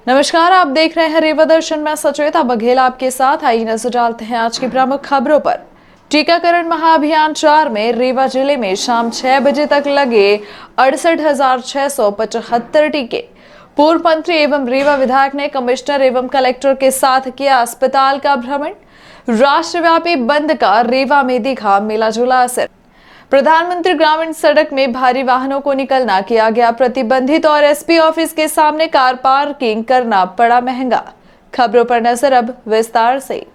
नमस्कार, आप देख रहे हैं रेवा दर्शन में सचेता बघेल आपके साथ। आइए नजर डालते हैं आज की प्रमुख खबरों पर। टीकाकरण महाअभियान 4 में रेवा जिले में शाम 6 बजे तक लगे 68,675 टीके। पूर्व मंत्री एवं रेवा विधायक ने कमिश्नर एवं कलेक्टर के साथ किया अस्पताल का भ्रमण। राष्ट्रव्यापी बंद का रेवा में दिखा मिला जुला असर। प्रधानमंत्री ग्रामीण सड़क में भारी वाहनों को निकलना किया गया प्रतिबंधित और एसपी ऑफिस के सामने कार पार्किंग करना पड़ा महंगा। खबरों पर नजर अब विस्तार से।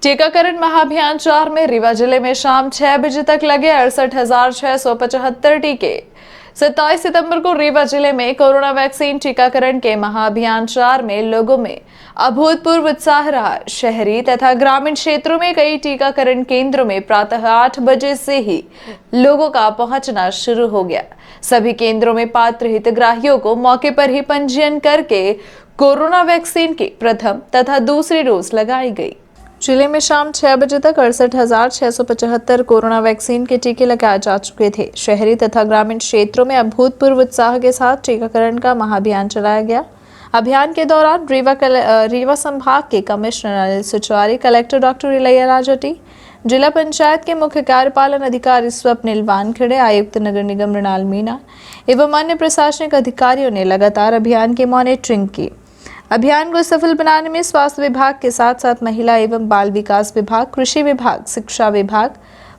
टीकाकरण महाअभियान 4 में रीवा जिले में शाम 6 बजे तक लगे 68,675 टीके। 27 सितंबर को रीवा जिले में कोरोना वैक्सीन टीकाकरण के महाअभियान 4 में लोगों में अभूतपूर्व उत्साह रहा। शहरी तथा ग्रामीण क्षेत्रों में कई टीकाकरण केंद्रों में प्रातः 8 बजे से ही लोगों का पहुंचना शुरू हो गया। सभी केंद्रों में पात्र हितग्राहियों को मौके पर ही पंजीयन करके कोरोना वैक्सीन की प्रथम तथा दूसरी डोज लगाई गई। जिले में शाम 6 बजे तक 68,675 कोरोना वैक्सीन के टीके लगाए जा चुके थे। शहरी तथा ग्रामीण क्षेत्रों में अभूतपूर्व उत्साह के साथ टीकाकरण का महाअभियान चलाया गया। अभियान के दौरान रीवा संभाग के commissioner Anil Suchari, collector doctor Ilaiyaraaja T, जिला पंचायत के मुख्य कार्यपालन अधिकारी स्वप्निल वानखेड़े, आयुक्त नगर निगम मृणाल मीणा एवं अन्य प्रशासनिक अधिकारियों ने लगातार अभियान की मॉनिटरिंग की। अभियान को सफल बनाने में स्वास्थ्य विभाग के साथ साथ महिला एवं बाल विकास विभाग, कृषि विभाग, शिक्षा विभाग,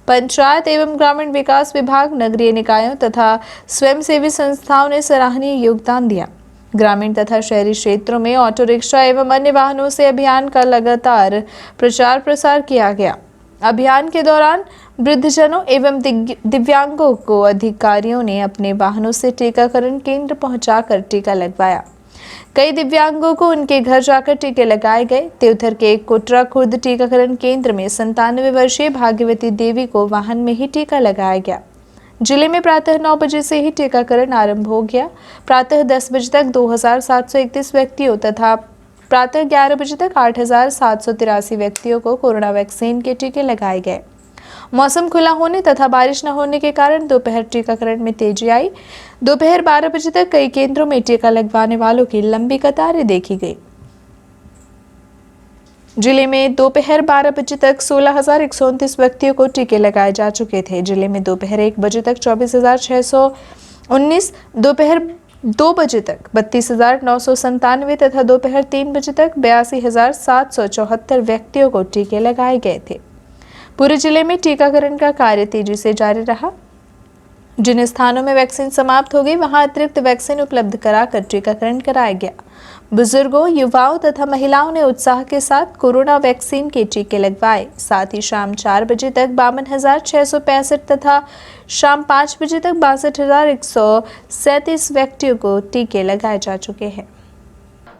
पंचायत एवं ग्रामीण विकास विभाग, नगरीय निकायों तथा स्वयंसेवी संस्थाओं ने सराहनीय योगदान दिया। ग्रामीण तथा शहरी क्षेत्रों में ऑटो रिक्शा एवं अन्य वाहनों से अभियान का लगातार प्रचार प्रसार किया गया। अभियान के दौरान वृद्धजनों एवं दिव्यांगों को अधिकारियों ने अपने वाहनों से टीकाकरण केंद्र पहुंचाकर टीका लगवाया। कई दिव्यांगों को उनके घर जाकर टीके लगाए गए। देवधर के कोटरा खुर्द टीकाकरण केंद्र में 97 वर्षीय भाग्यवती देवी को वाहन में ही टीका लगाया गया। जिले में प्रातः 9 बजे से ही टीकाकरण आरंभ हो गया। प्रातः 10 बजे तक 2,731 व्यक्तियों तथा प्रातः 11 बजे तक 8,783 व्यक्तियों को कोरोना वैक्सीन के टीके लगाए गए। मौसम खुला होने तथा बारिश न होने के कारण दोपहर टीकाकरण में तेजी आई। दोपहर 12 बजे तक कई केंद्रों में टीका लगवाने वालों की लंबी कतारें देखी गई। जिले में दोपहर 12 बजे तक 16,129 व्यक्तियों को टीके लगाए जा चुके थे। जिले में दोपहर 1 बजे तक 24,619, दोपहर 2 बजे तक 32,997 तथा दोपहर 3 बजे तक 82,774 व्यक्तियों को टीके लगाए गए थे। पूरे जिले में टीकाकरण का कार्य तेजी से जारी रहा। जिन स्थानों में वैक्सीन समाप्त हो गई वहां अतिरिक्त वैक्सीन उपलब्ध कराकर टीकाकरण कराया गया। बुजुर्गों, युवाओं तथा महिलाओं ने उत्साह के साथ कोरोना वैक्सीन के टीके लगवाए। साथ ही शाम 4 बजे तक 52,665 तथा शाम 5 बजे तक 62,137 व्यक्तियों को टीके लगाए जा चुके हैं।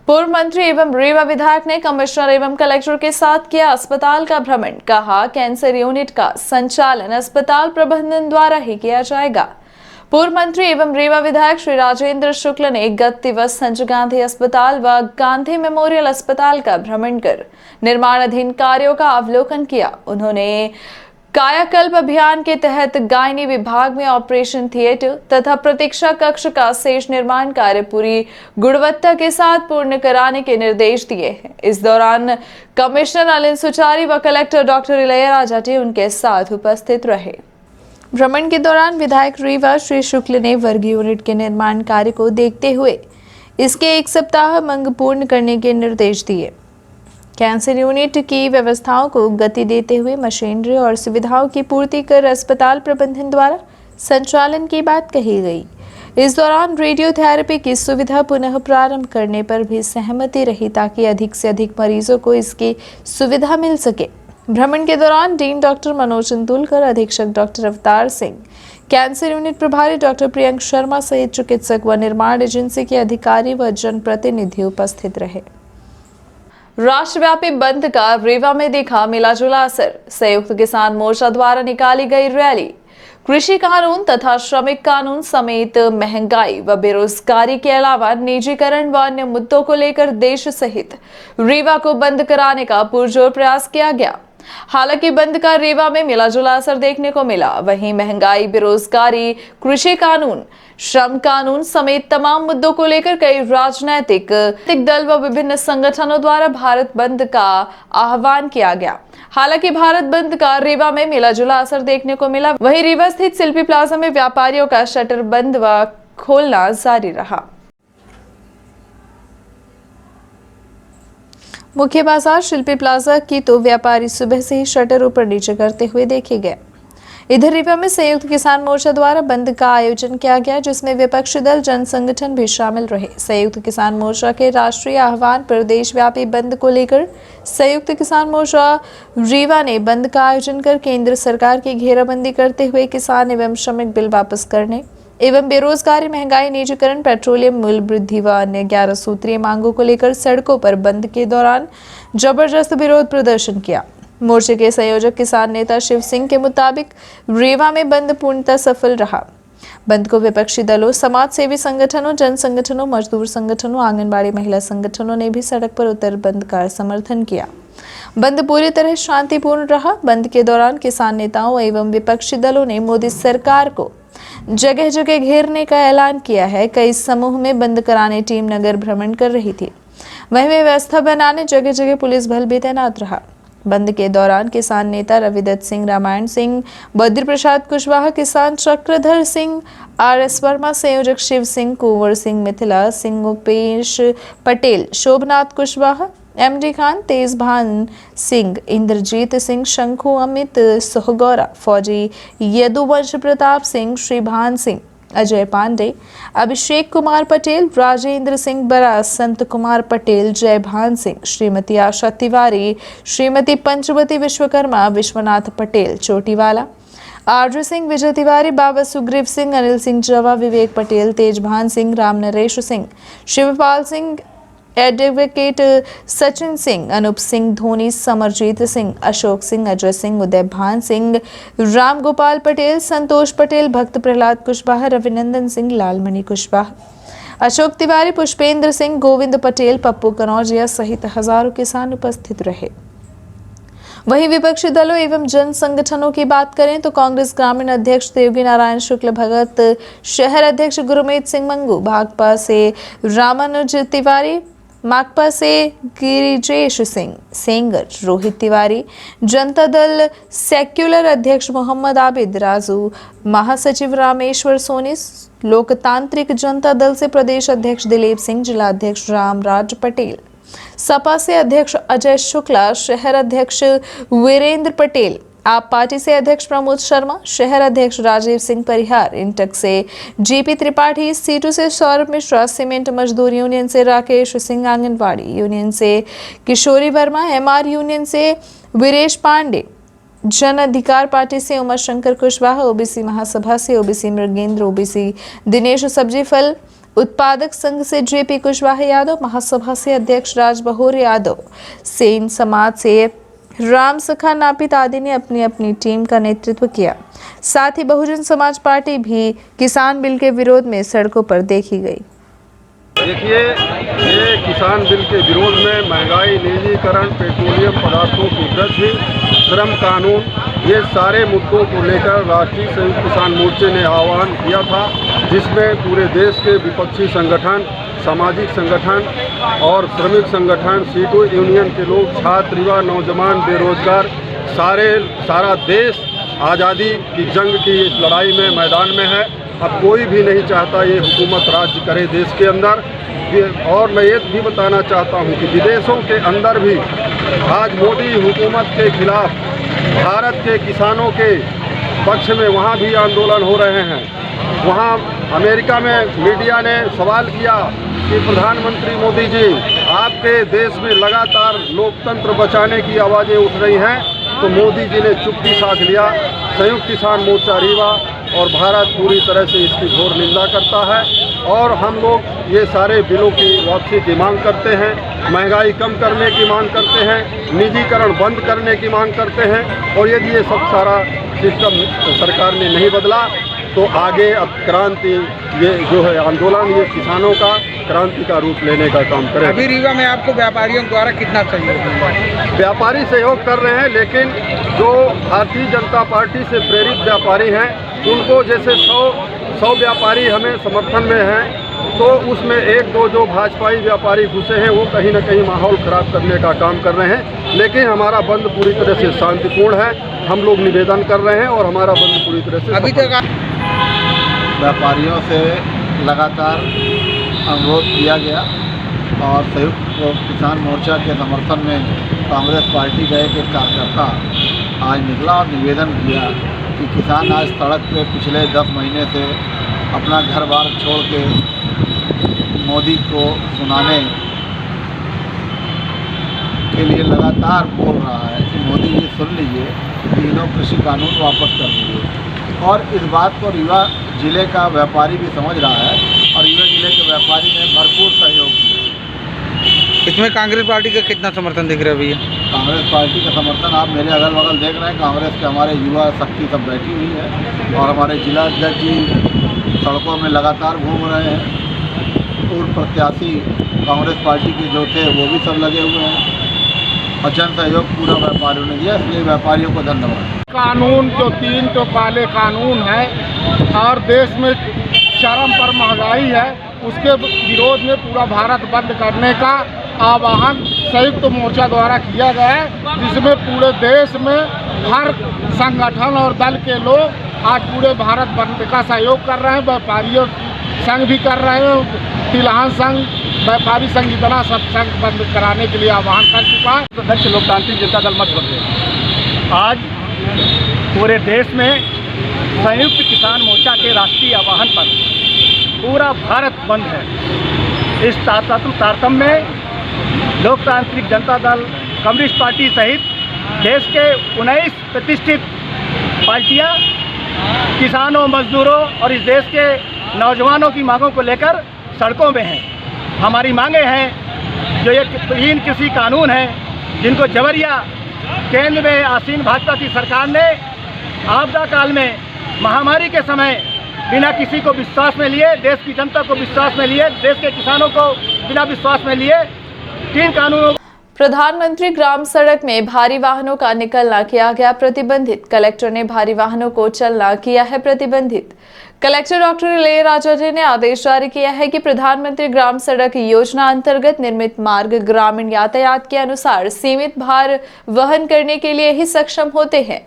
पूर्व मंत्री एवं रेवा विधायक ने कमिश्नर एवं कलेक्टर के साथ किया अस्पताल का भ्रमण। कहा, कैंसर यूनिट का संचालन अस्पताल प्रबंधन द्वारा ही किया जाएगा। पूर्व मंत्री एवं रेवा विधायक श्री राजेंद्र शुक्ल ने गत दिवस संजय गांधी अस्पताल व गांधी मेमोरियल अस्पताल का भ्रमण कर निर्माणाधीन कार्यों का अवलोकन किया। उन्होंने कायाकल्प अभियान के तहत गायनी विभाग में ऑपरेशन थिएटर तथा प्रतीक्षा कक्ष का शेष निर्माण कार्य पूरी गुणवत्ता के साथ पूर्ण कराने के निर्देश दिए हैं। इस दौरान कमिश्नर अनिल सुचारी व कलेक्टर डॉक्टर इलैयाराजा टी उनके साथ उपस्थित रहे। भ्रमण के दौरान विधायक रीवा श्री शुक्ल ने वर्ग यूनिट के निर्माण कार्य को देखते हुए इसके 1 सप्ताह मंग पूर्ण करने के निर्देश दिए। कैंसर यूनिट की व्यवस्थाओं को गति देते हुए मशीनरी और सुविधाओं की पूर्ति कर अस्पताल प्रबंधन द्वारा संचालन की बात कही गई। इस दौरान रेडियोथेरेपी की सुविधा पुनः प्रारंभ करने पर भी सहमति रही ताकि अधिक से अधिक मरीजों को इसकी सुविधा मिल सके। भ्रमण के दौरान डीन डॉक्टर मनोज अंतुलकर, अधीक्षक doctor Avtar Singh, cancer unit प्रभारी डॉक्टर प्रियंक शर्मा सहित चिकित्सक व निर्माण एजेंसी के अधिकारी व जनप्रतिनिधि उपस्थित रहे। राष्ट्रव्यापी बंद का रेवा में दिखा मिला जुला असर। संयुक्त किसान मोर्चा द्वारा निकाली गई रैली। कृषि कानून तथा श्रमिक कानून समेत महंगाई व बेरोजगारी के अलावा निजीकरण व अन्य मुद्दों को लेकर देश सहित रीवा को बंद कराने का पुरजोर प्रयास किया गया। हालांकि बंद का रीवा में मिलाजुला असर देखने को मिला। वहीं महंगाई, बेरोजगारी, कृषि कानून, श्रम कानून समेत तमाम मुद्दों को लेकर कई राजनीतिक दल व विभिन्न संगठनों द्वारा भारत बंद का आह्वान किया गया। हालांकि भारत बंद का रीवा में मिलाजुला असर देखने को मिला। वहीं रीवा स्थित शिल्पी प्लाजा में व्यापारियों का शटर बंद व खोलना जारी रहा। मुख्य बाजार शिल्पी प्लाजा की तो व्यापारी सुबह से ही शटर ऊपर नीचे करते हुए देखे गए। इधर रीवा में संयुक्त किसान मोर्चा द्वारा बंद का आयोजन किया गया, जिसमें विपक्षी दल, जन संगठन भी शामिल रहे। संयुक्त किसान मोर्चा के राष्ट्रीय आह्वान पर देशव्यापी बंद को लेकर संयुक्त किसान मोर्चा रीवा ने बंद का आयोजन कर केंद्र सरकार की घेराबंदी करते हुए किसान एवं श्रमिक बिल वापस करने एवं बेरोजगारी, महंगाई, निजीकरण, पेट्रोलियम मूल्य वृद्धि व अन्य 11 सूत्रीय मांगों को लेकर सड़कों पर बंद के दौरान जबरदस्त विरोध प्रदर्शन किया। मोर्चे के संयोजक किसान नेता शिव सिंह के मुताबिक रीवा में बंद पूर्णतः सफल रहा। बंद को विपक्षी दलों, समाज सेवी संगठनों, जन संगठनों, मजदूर संगठनों, आंगनबाड़ी महिला संगठनों ने भी सड़क पर उतर बंद का समर्थन किया। बंद पूरी तरह शांतिपूर्ण रहा। बंद के दौरान किसान नेताओं एवं विपक्षी दलों ने मोदी सरकार को जगह जगह घेरने का ऐलान किया है। कई समूह में बंद कराने टीम नगर भ्रमण कर रही थी। वहीं व्यवस्था बनाने जगह जगह पुलिस बल भी तैनात रहा। बंद के दौरान किसान नेता रविदत्त सिंह, रामायण सिंह, बद्री प्रसाद कुशवाहा, किसान चक्रधर सिंह, RS वर्मा, संयोजक शिव सिंह, कुंवर सिंह, मिथिला सिंह, उपेश पटेल, शोभनाथ कुशवाहा, MD खान, तेजभान सिंह, इंद्रजीत सिंह, शंखु, अमित सोहगौरा, फौजी यदुवंश प्रताप सिंह, श्रीभान सिंह, अजय पांडे, अभिषेक कुमार पटेल, राजेंद्र सिंह बरा, संत कुमार पटेल, जयभान सिंह, श्रीमती आशा तिवारी, श्रीमती पंचवती विश्वकर्मा, विश्वनाथ पटेल चोटीवाला, RJ सिंह, विजय तिवारी, बाबा सुग्रीव सिंह, अनिल सिंह जवा, विवेक पटेल, तेजभान सिंह, राम नरेश सिंह, शिवपाल सिंह, एडवोकेट सचिन सिंह, अनूप सिंह, धोनी, समरजीत सिंह, अशोक सिंह, अजय सिंह, उदय भान सिंह, राम गोपाल पटेल, संतोष पटेल, भक्त प्रहलाद कुशवाहा, रविनंदन सिंह, लालमणि कुशवाहा, अशोक तिवारी, पुष्पेंद्र सिंह, गोविंद पटेल, पप्पू कनौजिया सहित हजारों किसान उपस्थित रहे। वहीं विपक्षी दलों एवं जन संगठनों की बात करें तो कांग्रेस ग्रामीण अध्यक्ष देवगी नारायण शुक्ल भगत, शहर अध्यक्ष गुरमीत सिंह मंगू, भाकपा से रामानुज तिवारी, माकपा से गिरिजेश सिंह सेंगर, रोहित तिवारी, जनता दल सेक्युलर अध्यक्ष मोहम्मद आबिद राजू, महासचिव रामेश्वर सोनी, लोकतांत्रिक जनता दल से प्रदेश अध्यक्ष दिलीप सिंह, जिला अध्यक्ष रामराज पटेल, सपा से अध्यक्ष अजय शुक्ला, शहर अध्यक्ष वीरेंद्र पटेल, आप पार्टी से अध्यक्ष प्रमोद शर्मा, शहर अध्यक्ष राजीव सिंह परिहार, इंटक से GP त्रिपाठी, सीटू से सौरभ मिश्रा, सीमेंट मजदूर यूनियन से राकेश सिंह, आंगनबाड़ी यूनियन से किशोरी वर्मा, MR यूनियन से वीरेश पांडे, जन अधिकार पार्टी से उमा शंकर कुशवाहा, OBC महासभा से OBC मृगेंद्र, OBC दिनेश सब्जी फल उत्पादक संघ से JP कुशवाहा यादव, महासभा से अध्यक्ष राजबहोर यादव, सेन समाज से राम सखा नापित आदि ने अपनी अपनी टीम का नेतृत्व किया। साथ ही बहुजन समाज पार्टी भी किसान बिल के विरोध में सड़कों पर देखी गई। देखिए, ये किसान बिल के विरोध में महंगाई, निजीकरण, पेट्रोलियम पदार्थों की वृद्धि, श्रम कानून, ये सारे मुद्दों को लेकर राष्ट्रीय संयुक्त किसान मोर्चे ने आह्वान किया था, जिसमें पूरे देश के विपक्षी संगठन, सामाजिक संगठन और श्रमिक संगठन, सीटू यूनियन के लोग, छात्र, युवा, नौजवान, बेरोजगार, सारा देश आज़ादी की जंग की इस लड़ाई में मैदान में है। अब कोई भी नहीं चाहता ये हुकूमत राज्य करे देश के अंदर। और मैं ये भी बताना चाहता हूँ कि विदेशों के अंदर भी आज मोदी हुकूमत के खिलाफ भारत के किसानों के पक्ष में वहाँ भी आंदोलन हो रहे हैं। वहाँ अमेरिका में मीडिया ने सवाल किया कि प्रधानमंत्री मोदी जी, आपके देश में लगातार लोकतंत्र बचाने की आवाज़ें उठ रही हैं, तो मोदी जी ने चुप्पी साध लिया। संयुक्त किसान मोर्चा रीवा और भारत पूरी तरह से इसकी घोर निंदा करता है और हम लोग ये सारे बिलों की वापसी की मांग करते हैं, महंगाई कम करने की मांग करते हैं, निजीकरण बंद करने की मांग करते हैं। और यदि ये सब सारा सिस्टम सरकार ने नहीं बदला तो आगे अब क्रांति, ये जो है आंदोलन, ये किसानों का क्रांति का रूप लेने का काम करेगा। अभी रीवा में आपको व्यापारियों द्वारा कितना सहयोग मिला? व्यापारी सहयोग कर रहे हैं, लेकिन जो भारतीय जनता पार्टी से प्रेरित व्यापारी हैं उनको जैसे 100 व्यापारी हमें समर्थन में हैं, तो उसमें एक दो जो भाजपाई व्यापारी घुसे हैं वो कहीं ना कहीं माहौल ख़राब करने का काम कर रहे हैं। लेकिन हमारा बंद पूरी तरह से शांतिपूर्ण है, हम लोग निवेदन कर रहे हैं और हमारा बंद पूरी तरह से अभी तक व्यापारियों से लगातार अनुरोध किया गया और संयुक्त किसान मोर्चा के समर्थन में कांग्रेस पार्टी का एक कार्यकर्ता आज निकला और निवेदन किया कि किसान आज सड़क पे पिछले 10 महीने से अपना घर बार छोड़ के मोदी को सुनाने के लिए लगातार बोल रहा है कि मोदी जी सुन लीजिए, तीनों कृषि कानून वापस कर दीजिए। और इस बात को रीवा जिले का व्यापारी भी समझ रहा है और रीवा जिले के व्यापारी ने भरपूर सहयोग किया। इसमें कांग्रेस पार्टी का कितना समर्थन दिख रहा है भैया? कांग्रेस पार्टी का समर्थन आप मेरे अगल बगल देख रहे हैं, कांग्रेस के हमारे युवा शक्ति सब बैठी हुई है और हमारे जिला अध्यक्ष जी सड़कों में लगातार घूम रहे हैं। पूर्व प्रत्याशी कांग्रेस पार्टी के जो थे वो भी सब लगे हुए हैं और जन सहयोग पूरा व्यापारियों ने दिया, इसलिए व्यापारियों को धन्यवाद। कानून जो 3 तो काले कानून है और देश में चरम पर महंगाई है, उसके विरोध में पूरा भारत बंद करने का आह्वान संयुक्त मोर्चा द्वारा किया गया है, जिसमें पूरे देश में हर संगठन और दल के लोग आज पूरे भारत बंद का सहयोग कर रहे हैं। व्यापारियों संघ भी कर रहे हैं, तिलहन संघ, व्यापारी संघ, इतना सब संघ बंद कराने के लिए आह्वान कर चुका है। अध्यक्ष लोकतांत्रिक जनता दल मध्य प्रदेश आज पूरे देश में संयुक्त किसान मोर्चा के राष्ट्रीय आह्वान पर पूरा भारत बंद है। इस तारतम्य में लोकतांत्रिक जनता दल, कम्युनिस्ट पार्टी सहित देश के 19 प्रतिष्ठित पार्टियां किसानों, मजदूरों और इस देश के नौजवानों की मांगों को लेकर सड़कों में हैं। हमारी मांगे हैं, जो ये 3 कृषि कानून हैं जिनको जबरिया केंद्र में आसीन भाजपा की सरकार ने आपदा काल में, महामारी के समय बिना किसी को विश्वास में लिए, देश की जनता को विश्वास में लिए, देश के किसानों को बिना विश्वास में लिए 3 कानूनों। प्रधानमंत्री ग्राम सड़क में भारी वाहनों का निकलना किया गया प्रतिबंधित। कलेक्टर ने भारी वाहनों को चलना किया है प्रतिबंधित। कलेक्टर डॉक्टर इलैयाराजा ने आदेश जारी किया है कि प्रधानमंत्री ग्राम सड़क योजना अंतर्गत निर्मित मार्ग ग्रामीण यातायात के अनुसार सीमित भार वहन करने के लिए ही सक्षम होते हैं।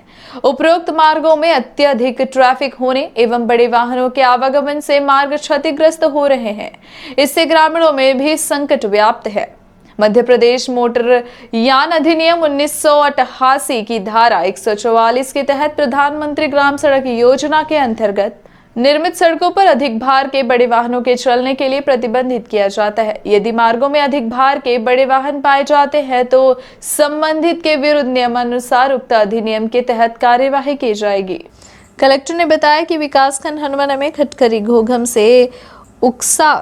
उपरोक्त मार्गों में अत्यधिक ट्रैफिक होने एवं बड़े वाहनों के आवागमन से मार्ग क्षतिग्रस्त हो रहे हैं। इससे ग्रामीणों में भी संकट व्याप्त है। मध्य प्रदेश मोटर यान अधिनियम 1988 की धारा 144 के तहत प्रधानमंत्री ग्राम सड़क योजना के अंतर्गत निर्मित सड़कों पर अधिक भार के बड़े वाहनों के चलने के लिए प्रतिबंधित किया जाता है। यदि मार्गों में अधिक भार के बड़े वाहन पाए जाते हैं तो संबंधित के विरुद्ध नियमानुसार उक्त अधिनियम के तहत कार्यवाही की जाएगी। कलेक्टर ने बताया कि विकासखंड हनुमाना में खटखरी घोघम से उक्सा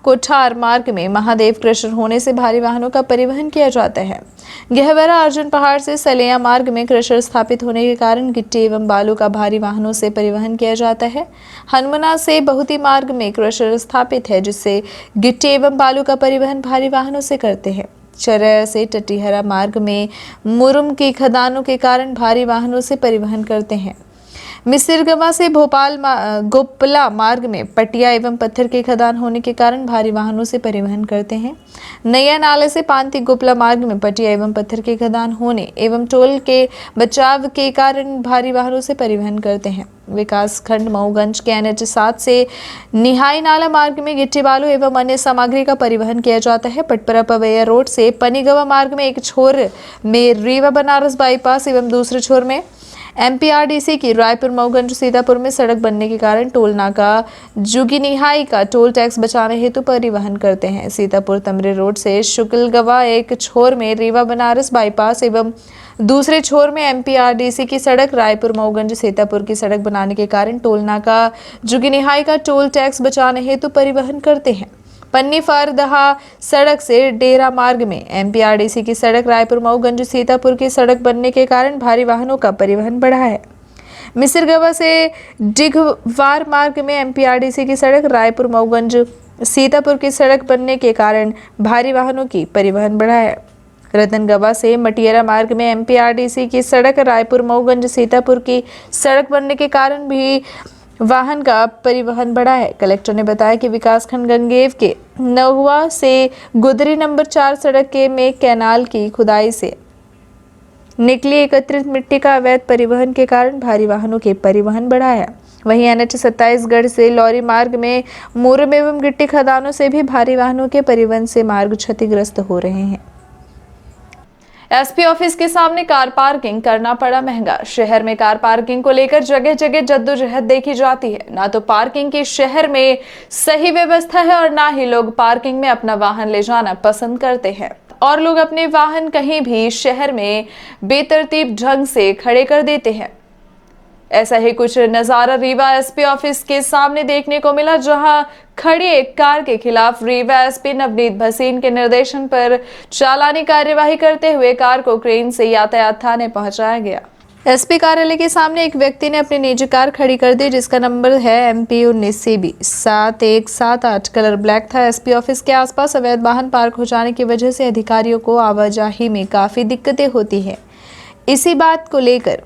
कोठार मार्ग में महादेव क्रशर होने से भारी वाहनों का परिवहन किया जाता है। गहवरा अर्जुन पहाड़ से सलेया मार्ग में क्रशर स्थापित होने के कारण गिट्टी एवं बालू का भारी वाहनों से परिवहन किया जाता है। हनुमाना से बहुती मार्ग में क्रशर स्थापित है, जिससे गिट्टी एवं बालू का परिवहन भारी वाहनों से करते हैं। चरैया से टटीहरा मार्ग में मुरुम की खदानों के कारण भारी वाहनों से परिवहन करते हैं। मिसिरगवा से भोपाल गोपला मार्ग में पटिया एवं पत्थर के खदान होने के कारण भारी वाहनों से परिवहन करते हैं। नैया नाले से पांति गोपला मार्ग में पटिया एवं पत्थर के खदान होने एवं टोल के बचाव के कारण भारी वाहनों से परिवहन करते हैं। विकास खंड मऊगंज के NH 7 से निहाई नाला मार्ग में गिट्टी बालू एवं अन्य सामग्री का परिवहन किया जाता है। पटपरा पवैया रोड से पनीगवा मार्ग में एक छोर में रीवा बनारस बाईपास एवं दूसरे छोर में MPRDC की रायपुर मऊगंज सीतापुर में सड़क बनने के कारण टोल नाका जुगीनिहाई का टोल टैक्स बचाने हेतु परिवहन करते हैं। सीतापुर तमरे रोड से शुक्लगवा एक छोर में रीवा बनारस बाईपास एवं दूसरे छोर में MPRDC की सड़क रायपुर मऊगंज सीतापुर की सड़क बनाने के कारण टोल नाका जुगीनिहाई का टोल टैक्स बचाने हेतु परिवहन करते हैं। पन्नी फरदहा सड़क से डेरा मार्ग में MPRDC की सड़क रायपुर मऊगंज सीतापुर की सड़क बनने के कारण भारी वाहनों का परिवहन बढ़ा है। मिसिरगवा से डिघवार मार्ग में एमपीआरडीसी की सड़क, रायपुर मऊगंज सीतापुर की सड़क बनने के कारण भारी वाहनों की परिवहन बढ़ा है। रतनगवा से मटियरा मार्ग में एमपीआरडीसी की सड़क, रायपुर मऊगंज सीतापुर की सड़क बनने के कारण भी वाहन का परिवहन बढ़ा है। कलेक्टर ने बताया कि विकासखंड गंगेव के नहुआ से गुदरी नंबर 4 सड़क के में कैनाल की खुदाई से निकली एकत्रित मिट्टी का अवैध परिवहन के कारण भारी वाहनों के परिवहन बढ़ा है। वहीं NH 27 गढ़ से लौरी मार्ग में मुरम एवं गिट्टी खदानों से भी भारी वाहनों के परिवहन से मार्ग क्षतिग्रस्त हो रहे हैं। एसपी ऑफिस के सामने कार पार्किंग करना पड़ा महंगा। शहर में कार पार्किंग को लेकर जगह जगह जद्दोजहद देखी जाती है। ना तो पार्किंग की शहर में सही व्यवस्था है और ना ही लोग पार्किंग में अपना वाहन ले जाना पसंद करते हैं और लोग अपने वाहन कहीं भी शहर में बेतरतीब ढंग से खड़े कर देते हैं। ऐसा ही कुछ नजारा रीवा एसपी ऑफिस के सामने देखने को मिला, जहां खड़ी एक कार के खिलाफ रीवा एसपी नवनीत भसीन के निर्देशन पर चालानी कार्यवाही करते हुए कार को क्रेन से यातायात थाने पहुंचाया गया। एसपी कार्यालय के सामने एक व्यक्ति ने अपनी निजी कार खड़ी कर दी, जिसका नंबर है MP 19CB 7178। कलर ब्लैक था। एसपी ऑफिस के आसपास अवैध वाहन पार्क हो जाने की वजह से अधिकारियों को आवाजाही में काफी दिक्कतें होती हैं। इसी बात को लेकर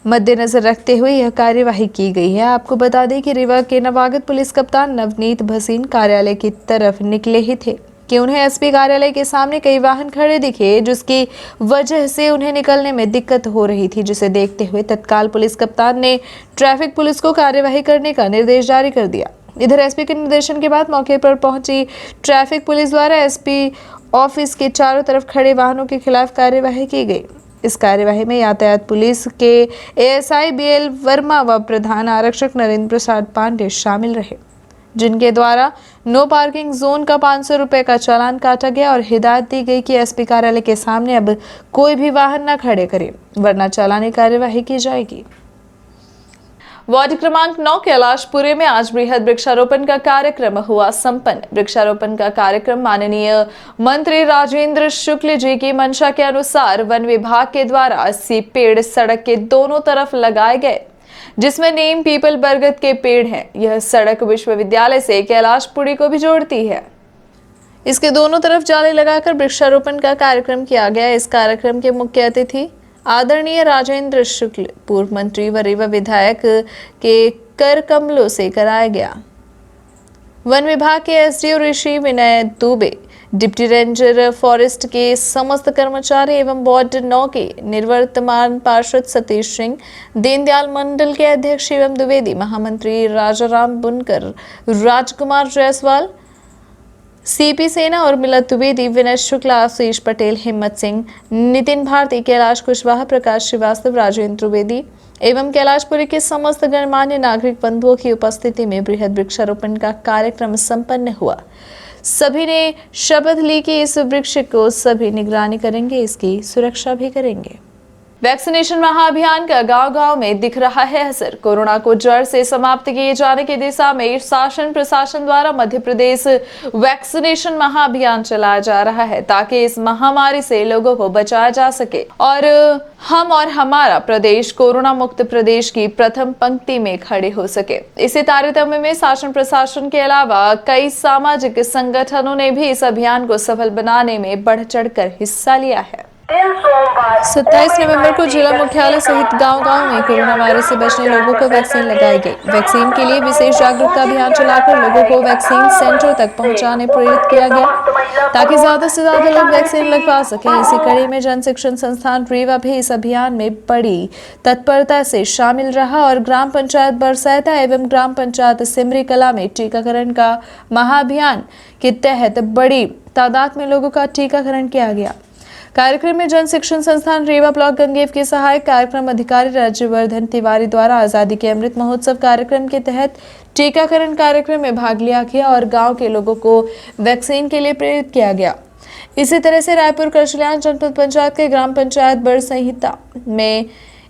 मद्देनजर रखते हुए यह कार्यवाही की गई है। आपको बता दें कि रीवा के नवागत पुलिस कप्तान नवनीत भसीन कार्यालय की तरफ निकले ही थे कि उन्हें एसपी कार्यालय के सामने कई वाहन खड़े दिखे, जिसकी वजह से उन्हें निकलने में दिक्कत हो रही थी, जिसे देखते हुए तत्काल पुलिस कप्तान ने ट्रैफिक पुलिस को कार्यवाही करने का निर्देश जारी कर दिया। इधर एसपी के निर्देशन के बाद मौके पर पहुंची ट्रैफिक पुलिस द्वारा एसपी ऑफिस के चारों तरफ खड़े वाहनों के खिलाफ कार्यवाही की गई। इस कार्यवाही में यातायात पुलिस के ASI BL वर्मा व प्रधान आरक्षक नरेंद्र प्रसाद पांडे शामिल रहे, जिनके द्वारा नो पार्किंग जोन का 500 रुपए का चालान काटा गया और हिदायत दी गई कि एसपी कार्यालय के सामने अब कोई भी वाहन न खड़े करे, वरना चालानी कार्यवाही की जाएगी। वार्ड क्रमांक 9 कैलाशपुरी में आज बृहद वृक्षारोपण का कार्यक्रम हुआ संपन्न। वृक्षारोपण का कार्यक्रम माननीय मंत्री राजेंद्र शुक्ल जी की मंशा के अनुसार वन विभाग के द्वारा 80 पेड़ सड़क के दोनों तरफ लगाए गए, जिसमें नीम, पीपल, बरगद के पेड़ हैं। यह सड़क विश्वविद्यालय से कैलाशपुरी को भी जोड़ती है। इसके दोनों तरफ जाली लगाकर वृक्षारोपण का कार्यक्रम किया गया। इस कार्यक्रम के मुख्य अतिथि आदरणीय राजेंद्र शुक्ल, पूर्व मंत्री व रीवा विधायक के कर कमलों से कराया गया। वन विभाग के SDO ऋषि विनय दुबे, डिप्टी रेंजर फॉरेस्ट के समस्त कर्मचारी एवं वार्ड 9 के निवर्तमान पार्षद सतीश सिंह, दीनदयाल मंडल के अध्यक्ष एवं द्विवेदी, महामंत्री राजाराम बुनकर, राजकुमार जायसवाल, CP सेना और मिलत द्विवेदी, विनय शुक्ला, आशीष पटेल, हिम्मत सिंह, नितिन भारती, कैलाश कुशवाहा, प्रकाश श्रीवास्तव, राजेंद्र द्विवेदी एवं कैलाशपुरी के समस्त गणमान्य नागरिक बंधुओं की उपस्थिति में बृहद वृक्षारोपण का कार्यक्रम संपन्न हुआ। सभी ने शपथ ली कि इस वृक्ष को सभी निगरानी करेंगे, इसकी सुरक्षा भी करेंगे। वैक्सीनेशन महाअभियान का गांव-गांव में दिख रहा है असर। कोरोना को जड़ से समाप्त किए जाने की दिशा में शासन प्रशासन द्वारा मध्य प्रदेश वैक्सीनेशन महाअभियान चलाया जा रहा है, ताकि इस महामारी से लोगों को बचाया जा सके और हम और हमारा प्रदेश कोरोना मुक्त प्रदेश की प्रथम पंक्ति में खड़े हो सके। इसी तारतम्य में शासन प्रशासन के अलावा कई सामाजिक संगठनों ने भी इस अभियान को सफल बनाने में बढ़ चढ़कर हिस्सा लिया है। 27 नवंबर को जिला मुख्यालय सहित गांव-गांव में कोरोना वायरस से बचने लोगों को वैक्सीन लगाई गई। वैक्सीन के लिए विशेष जागरूकता अभियान चलाकर लोगों को वैक्सीन सेंटर तक पहुंचाने प्रेरित किया गया, ताकि ज्यादा से ज्यादा लोग वैक्सीन लगवा सकें। इसी कड़ी में जन शिक्षण संस्थान रीवा भी इस अभियान में बड़ी तत्परता से शामिल रहा और ग्राम पंचायत बरसैता एवं ग्राम पंचायत सिमरी कला में टीकाकरण का महाअभियान के तहत बड़ी तादाद में लोगों का टीकाकरण किया गया। कार्यक्रम में जन शिक्षण संस्थान रीवा ब्लॉक गंगेव के सहायक कार्यक्रम अधिकारी राज्यवर्धन तिवारी द्वारा आजादी के अमृत महोत्सव कार्यक्रम के तहत टीकाकरण कार्यक्रम में भाग लिया गया और गांव के लोगों को वैक्सीन के लिए प्रेरित किया गया। इसी तरह से रायपुर कल्याण जनपद पंचायत के ग्राम पंचायत बड़ संहिता में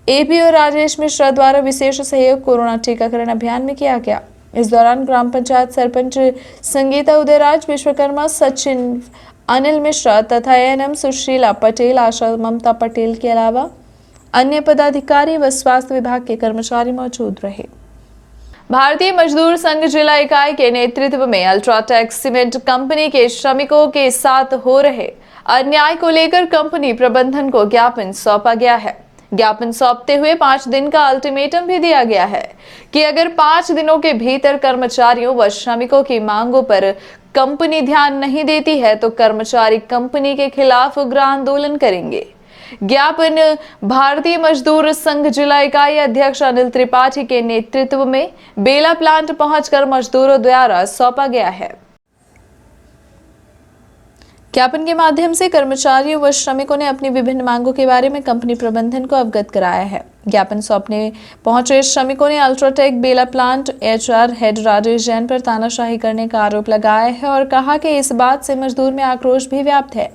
APO राजेश मिश्रा द्वारा विशेष सहयोग कोरोना टीकाकरण अभियान में किया गया। इस दौरान ग्राम पंचायत सरपंच संगीता उदयराज, विश्वकर्मा सचिन अनिल मिश्रा तथा ANM सुशीला पटेल, आशा ममता पटेल के अलावा अन्य पदाधिकारी व स्वास्थ्य विभाग के कर्मचारी मौजूद रहे। भारतीय मजदूर संघ जिला इकाई के नेतृत्व में अल्ट्राटेक सीमेंट कंपनी के श्रमिकों के साथ हो रहे अन्याय को लेकर कंपनी प्रबंधन को ज्ञापन सौंपा गया है। ज्ञापन सौंपते हुए 5 दिन का अल्टीमेटम भी दिया गया है कि अगर 5 दिनों के भीतर कर्मचारियों व श्रमिकों की मांगों पर कंपनी ध्यान नहीं देती है तो कर्मचारी कंपनी के खिलाफ उग्र आंदोलन करेंगे। ज्ञापन भारतीय मजदूर संघ जिला इकाई अध्यक्ष अनिल त्रिपाठी के नेतृत्व में बेला प्लांट पहुंचकर मजदूरों द्वारा सौंपा गया है। ज्ञापन के माध्यम से कर्मचारियों व श्रमिकों ने अपनी विभिन्न मांगों के बारे में कंपनी प्रबंधन को अवगत कराया है। ज्ञापन सौंपने पहुंचे श्रमिकों ने UltraTech Bela plant HR head Rajesh Jain पर तानाशाही करने का आरोप लगाया है और कहा कि इस बात से मजदूर में आक्रोश भी व्याप्त है।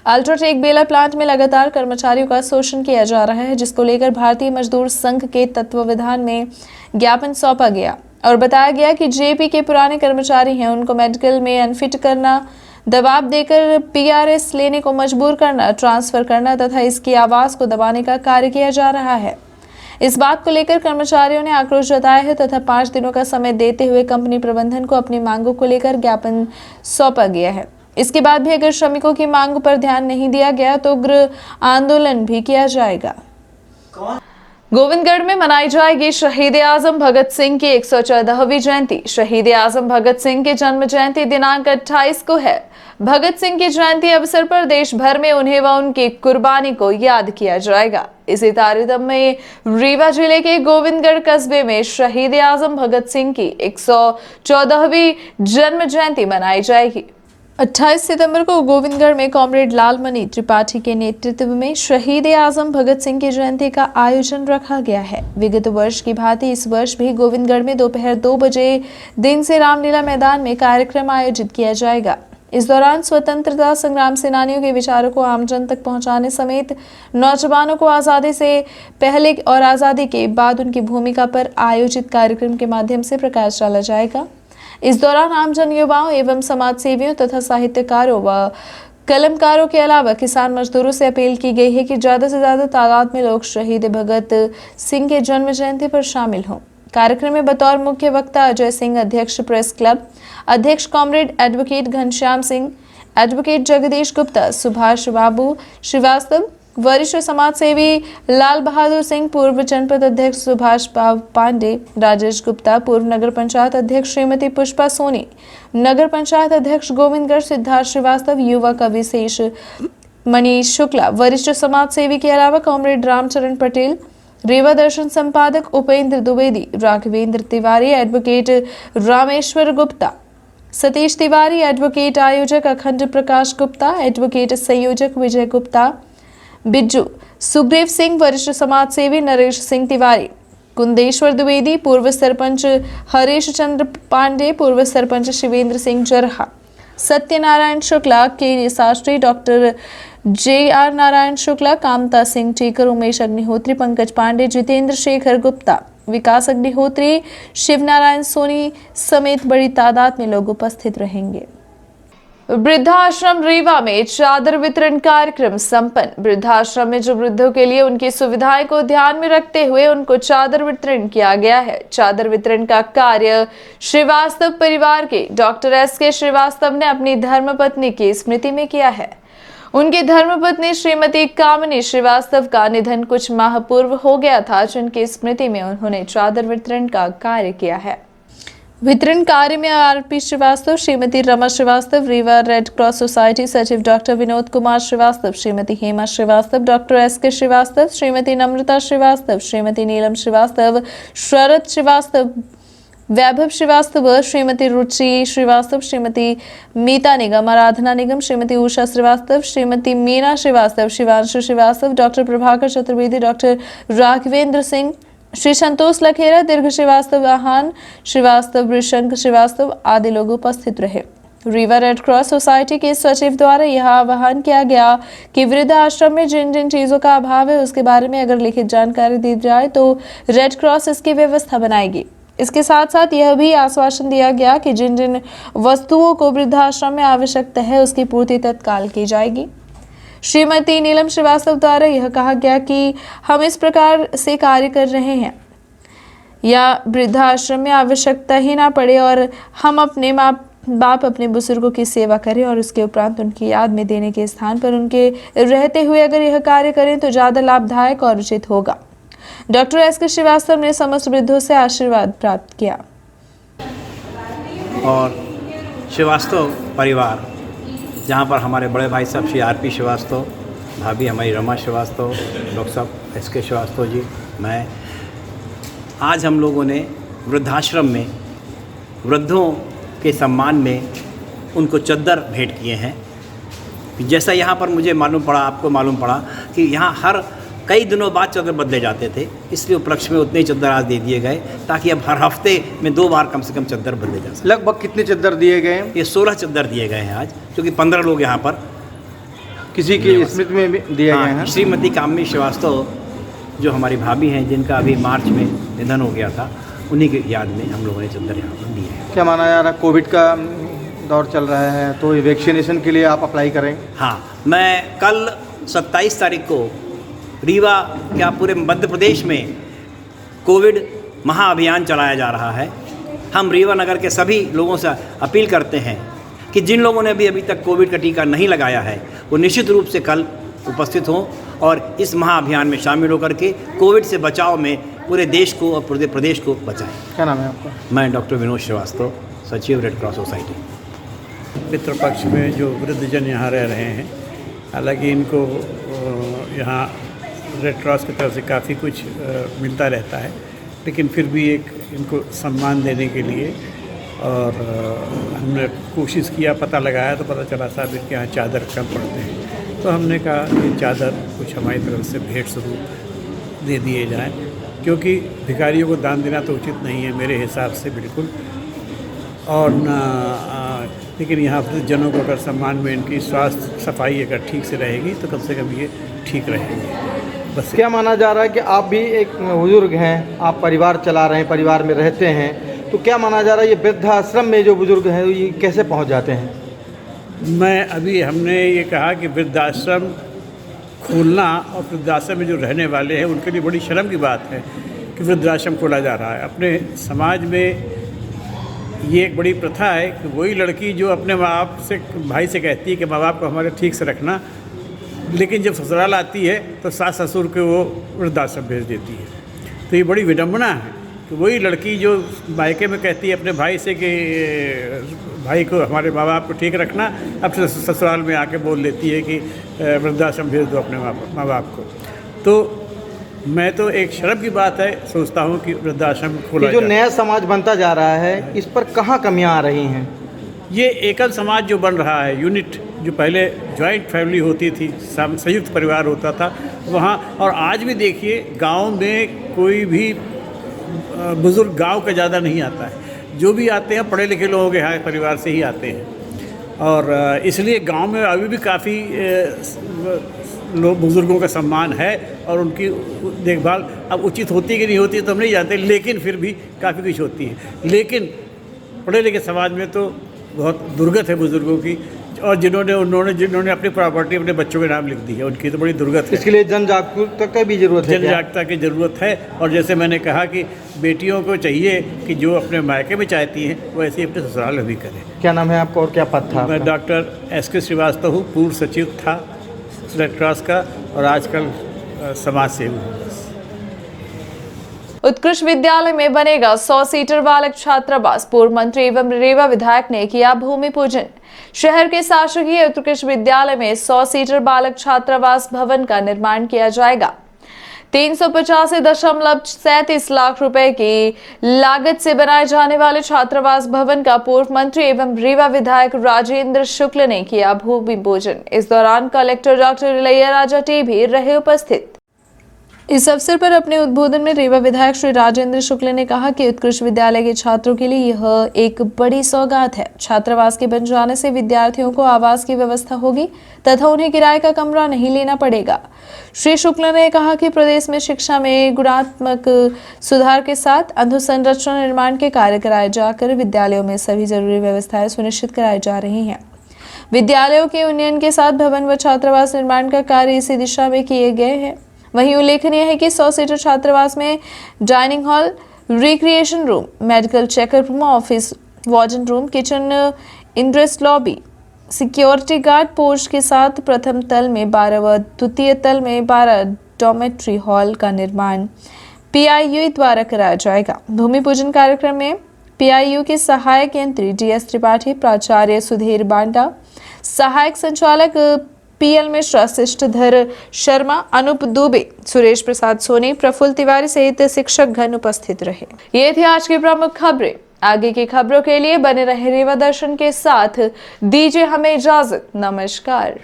अल्ट्राटेक बेला प्लांट में लगातार कर्मचारियों का शोषण किया जा रहा है, जिसको लेकर भारतीय मजदूर संघ के तत्वावधान में ज्ञापन सौंपा गया और बताया गया कि जेपी के पुराने कर्मचारी हैं, उनको मेडिकल में अनफिट करना, दबाव देकर पीआरएस लेने को मजबूर करना, ट्रांसफर करना तथा इसकी आवाज को दबाने का कार्य किया जा रहा है। इस बात को लेकर कर्मचारियों ने आक्रोश जताया है तथा 5 दिनों का समय देते हुए कंपनी प्रबंधन को अपनी मांगों को लेकर ज्ञापन सौंपा गया है। इसके बाद भी अगर श्रमिकों की मांग पर ध्यान नहीं दिया गया तो उग्र आंदोलन भी किया जाएगा। गोविंदगढ़ में मनाई जाएगी शहीद आजम भगत सिंह की 114वीं जयंती। शहीद आजम भगत सिंह की जन्म जयंती दिनांक 28 को है। भगत सिंह की जयंती अवसर पर देश भर में उन्हें व उनकी कुर्बानी को याद किया जाएगा। इसी तारतम्य में रीवा जिले के गोविंदगढ़ कस्बे में शहीद आजम भगत सिंह की 114वीं जन्म जयंती मनाई जाएगी। 28 सितंबर को गोविंदगढ़ में कॉमरेड लालमणि त्रिपाठी के नेतृत्व में शहीद आजम भगत सिंह की जयंती का आयोजन रखा गया है। विगत वर्ष की भांति इस वर्ष भी गोविंदगढ़ में दोपहर 2 बजे दिन से रामलीला मैदान में कार्यक्रम आयोजित किया जाएगा। इस दौरान स्वतंत्रता संग्राम सेनानियों के विचारों को आमजन तक पहुंचाने समेत नौजवानों को आज़ादी से पहले और आज़ादी के बाद उनकी भूमिका पर आयोजित कार्यक्रम के माध्यम से प्रकाश डाला जाएगा। इस दौरान आमजन, युवाओं एवं समाज सेवियों तथा साहित्यकारों व कलमकारों के अलावा किसान मजदूरों से अपील की गई है कि ज्यादा से ज्यादा तादाद में लोग शहीद भगत सिंह के जन्म जयंती पर शामिल हों। कार्यक्रम में बतौर मुख्य वक्ता अजय सिंह, अध्यक्ष प्रेस क्लब, अध्यक्ष comrade advocate Ghanshyam Singh, advocate Jagdish Gupta, Subhash Babu Srivastava, वरिष्ठ समाज सेवी लाल बहादुर सिंह, पूर्व जनपद अध्यक्ष सुभाष पांडे, राजेश गुप्ता, पूर्व नगर पंचायत अध्यक्ष श्रीमती पुष्पा सोनी, नगर पंचायत अध्यक्ष गोविंदगढ़ सिद्धार्थ श्रीवास्तव, युवा कवि शेष मनीष शुक्ला, वरिष्ठ समाज सेवी के अलावा कॉमरेड रामचरण पटेल, रीवा दर्शन संपादक उपेंद्र द्विवेदी, राघवेंद्र तिवारी, एडवोकेट रामेश्वर गुप्ता, सतीश तिवारी, एडवोकेट आयोजक अखंड प्रकाश गुप्ता, एडवोकेट संयोजक विजय गुप्ता, बिज्जू, सुखदेव सिंह, वरिष्ठ समाज सेवी नरेश सिंह तिवारी, कुंदेश्वर द्विवेदी, पूर्व सरपंच हरीश चंद्र पांडे, पूर्व सरपंच शिवेंद्र सिंह जरहा, Satyanarayan Shukla, K Shastri, doctor JR Narayan Shukla, Kamta Singh Tikar, Umesh Agnihotri, Pankaj Pandey, Jitendra Shekhar Gupta, Vikas Agnihotri, Shivnarayan Soni समेत बड़ी तादाद में लोग उपस्थित रहेंगे। वृद्धाश्रम रीवा में चादर वितरण कार्यक्रम संपन्न। वृद्धाश्रम में जो वृद्धों के लिए उनकी सुविधाएं को ध्यान में रखते हुए उनको चादर वितरण किया गया है। चादर वितरण का कार्य श्रीवास्तव परिवार के डॉक्टर SK श्रीवास्तव ने अपनी धर्मपत्नी की स्मृति में किया है। उनकी धर्मपत्नी श्रीमती कामिनी श्रीवास्तव का निधन कुछ माह पूर्व हो गया था, जिनकी स्मृति में उन्होंने चादर वितरण का कार्य किया है। वितरण कार्य में RP Srivastava, Shrimati Rama Srivastava, Rewa red cross society सचिव doctor Vinod Kumar Srivastava, Shrimati Hema Srivastava, doctor SK Srivastava, Shrimati Namrata Srivastava, Shrimati Neelam Srivastava, Sharad Srivastava, Vaibhav Srivastava, Shrimati Ruchi Srivastava, Shrimati Meeta Nigam, Aradhana Nigam, Shrimati Usha Srivastava, Shrimati Meena Srivastava, Shivanshu Srivastava, doctor Prabhakar Chaturvedi, doctor Raghavendra Singh, Shri Santosh Lakhera, Deergh Srivastava, आहान श्रीवास्तव, वृशंक श्रीवास्तव आदि लोग उपस्थित रहे। रीवा रेड क्रॉस सोसाइटी के सचिव द्वारा यह आह्वान किया गया कि वृद्ध आश्रम में जिन जिन चीजों का अभाव है उसके बारे में अगर लिखित जानकारी दी जाए तो रेड क्रॉस इसकी व्यवस्था बनाएगी। इसके साथ साथ यह भी आश्वासन दिया गया कि जिन जिन वस्तुओं को वृद्धाश्रम में आवश्यकता है उसकी पूर्ति तत्काल की जाएगी। श्रीमती नीलम श्रीवास्तव द्वारा यह कहा गया कि हम इस प्रकार से कार्य कर रहे हैं या वृद्धाश्रम में आवश्यकता ही ना पड़े और हम अपने माँ बाप अपने बुजुर्गों की सेवा करें और उसके उपरांत उनकी याद में देने के स्थान पर उनके रहते हुए अगर यह कार्य करें तो ज़्यादा लाभदायक और उचित होगा। Doctor S K. श्रीवास्तव ने समस्त वृद्धों से आशीर्वाद प्राप्त किया। और श्रीवास्तव परिवार, जहाँ पर हमारे बड़े भाई साहब श्री आर.पी. श्रीवास्तव, भाभी हमारी रमा श्रीवास्तव, डॉक्टर साहब एस.के. श्रीवास्तव जी, मैं, आज हम लोगों ने वृद्धाश्रम में वृद्धों के सम्मान में उनको चद्दर भेंट किए हैं। जैसा यहाँ पर मुझे मालूम पड़ा, आपको मालूम पड़ा कि यहाँ हर कई दिनों बाद चद्दर बदले जाते थे, इसलिए उपलक्ष्य में उतने ही चद्दर आज दे दिए गए ताकि अब हर हफ्ते में 2 बार कम से कम चद्दर बदले जा सके। लगभग कितने चद्दर दिए गए हैं? ये 16 चद्दर दिए गए हैं आज, क्योंकि 15 लोग यहाँ पर किसी की स्मृति में भी दिए गए हैं। श्रीमती कामिनी श्रीवास्तव जो हमारी भाभी हैं, जिनका अभी मार्च में निधन हो गया था, उन्हीं की याद में हम लोगों ने चद्दर यहाँ पर दिए हैं। क्या माना जा रहा है, कोविड का दौर चल रहा है तो वैक्सीनेशन के लिए आप अप्लाई करें? हाँ, मैं कल 27 तारीख को रीवा या पूरे मध्य प्रदेश में कोविड महाअभियान चलाया जा रहा है। हम रीवा नगर के सभी लोगों से अपील करते हैं कि जिन लोगों ने भी अभी तक कोविड का टीका नहीं लगाया है वो निश्चित रूप से कल उपस्थित हों और इस महाअभियान में शामिल होकर के कोविड से बचाव में पूरे देश को और पूरे प्रदेश को बचाएं। क्या नाम है आपका? मैं डॉक्टर विनोद श्रीवास्तव, सचिव रेड क्रॉस सोसाइटी। पितृपक्ष में जो वृद्धजन यहाँ रह रहे हैं, हालांकि इनको यहाँ रेड क्रॉस की तरफ से काफ़ी कुछ मिलता रहता है, लेकिन फिर भी एक इनको सम्मान देने के लिए और हमने कोशिश किया, पता लगाया तो पता चला साहब इनके यहाँ चादर कम पड़ते हैं, तो हमने कहा कि चादर कुछ हमारी तरफ से भेंट स्वरूप दे दिए जाएँ, क्योंकि भिखारियों को दान देना तो उचित नहीं है मेरे हिसाब से बिल्कुल, और न लेकिन यहाँ वृद्धजनों को अगर सम्मान में इनकी स्वास्थ्य सफाई अगर ठीक से रहेगी तो कम से कम ये ठीक रहेंगे। बस क्या माना जा रहा है कि आप भी एक बुजुर्ग हैं, आप परिवार चला रहे हैं, परिवार में रहते हैं, तो क्या माना जा रहा है ये वृद्धाश्रम में जो बुजुर्ग हैं ये कैसे पहुँच जाते हैं? हमने ये कहा कि वृद्धाश्रम खोलना और वृद्धाश्रम में जो रहने वाले हैं उनके लिए बड़ी शर्म की बात है कि वृद्धाश्रम खोला जा रहा है। अपने समाज में ये एक बड़ी प्रथा है कि वही लड़की जो अपने माँ बाप से, भाई से कहती है कि माँ बाप को हमारे ठीक से रखना, लेकिन जब ससुराल आती है तो सास ससुर को वो वृद्धाश्रम भेज देती है। तो ये बड़ी विडम्बना है कि वही लड़की जो मायके में कहती है अपने भाई से कि भाई को हमारे माँ बाप को ठीक रखना, अब ससुराल में आके बोल लेती है कि वृद्धाश्रम भेज दो अपने माँ बाप को। तो मैं तो एक शर्म की बात है सोचता हूँ कि वृद्धाश्रम खोला जो नया समाज बनता जा रहा है इस पर कहाँ कमियाँ आ रही हैं? ये एकल समाज जो बन रहा है, यूनिट, जो पहले जॉइंट फैमिली होती थी, संयुक्त परिवार होता था वहाँ, और आज भी देखिए गांव में कोई भी बुज़ुर्ग गांव का ज़्यादा नहीं आता है, जो भी आते हैं पढ़े लिखे लोगों के यहाँ परिवार से ही आते हैं, और इसलिए गांव में अभी भी काफ़ी लोग बुज़ुर्गों का सम्मान है और उनकी देखभाल अब उचित होती कि नहीं होती तो हम नहीं जानते, लेकिन फिर भी काफ़ी कुछ होती है। लेकिन पढ़े लिखे समाज में तो बहुत दुर्गत है बुज़ुर्गों की, और जिन्होंने अपनी प्रॉपर्टी अपने बच्चों के नाम लिख दी है उनकी तो बड़ी दुर्गत है। इसके लिए जन जागरूकता की भी जरूरत है। जन जागरूकता की ज़रूरत है, और जैसे मैंने कहा कि बेटियों को चाहिए कि जो अपने मायके में चाहती हैं वो ऐसे ही अपने ससुराल में भी करें। क्या नाम है आपका और क्या पद था? मैं डॉक्टर एस.के. श्रीवास्तव हूँ, पूर्व सचिव था रेड क्रॉस का, और आजकल समाज सेवी हूँ। उत्कृष्ट विद्यालय में बनेगा 100 सीटर बालक छात्रावास। पूर्व मंत्री एवं रीवा विधायक ने किया भूमि पूजन। शहर के शासकीय उत्कृष्ट विद्यालय में 100 सीटर बालक छात्रावास भवन का निर्माण किया जाएगा। 385.37 लाख रुपए की लागत से बनाए जाने वाले छात्रावास भवन का पूर्व मंत्री एवं रीवा विधायक राजेंद्र शुक्ल ने किया भूमि पूजन। इस दौरान कलेक्टर डॉक्टर इलैयाराजा टी भी रहे उपस्थित। इस अवसर पर अपने उद्बोधन में रीवा विधायक श्री राजेंद्र शुक्ल ने कहा कि उत्कृष्ट विद्यालय के छात्रों के लिए यह एक बड़ी सौगात है। छात्रावास के बन जाने से विद्यार्थियों को आवास की व्यवस्था होगी तथा उन्हें किराए का कमरा नहीं लेना पड़ेगा। श्री शुक्ल ने कहा कि प्रदेश में शिक्षा में गुणात्मक सुधार के साथ अधोसंरचना निर्माण के कार्य कराए जाकर विद्यालयों में सभी जरूरी व्यवस्थाएं सुनिश्चित कराई जा रही हैं। विद्यालयों के उन्नयन के साथ भवन व छात्रावास निर्माण का कार्य इसी दिशा में किए गए हैं। वहीं उल्लेखनीय है कि 100 सीटर छात्रावास में dining hall, recreation room, medical checkup room, office, warden room, kitchen, entrance lobby, security guard post के साथ प्रथम तल में 12 व द्वितीय तल में 12 डॉर्मेट्री हॉल का निर्माण PIU द्वारा कराया जाएगा। भूमि पूजन कार्यक्रम में PIU के सहायक यंत्री DS त्रिपाठी, प्राचार्य सुधीर बांडा, सहायक संचालक PL मिश्रा, शिष्टधर शर्मा, अनूप दुबे, सुरेश प्रसाद सोनी, प्रफुल्ल तिवारी सहित शिक्षक गण उपस्थित रहे। ये थी आज की प्रमुख खबरें। आगे की खबरों के लिए बने रहे रीवा दर्शन के साथ। दीजिए हमें इजाजत। नमस्कार।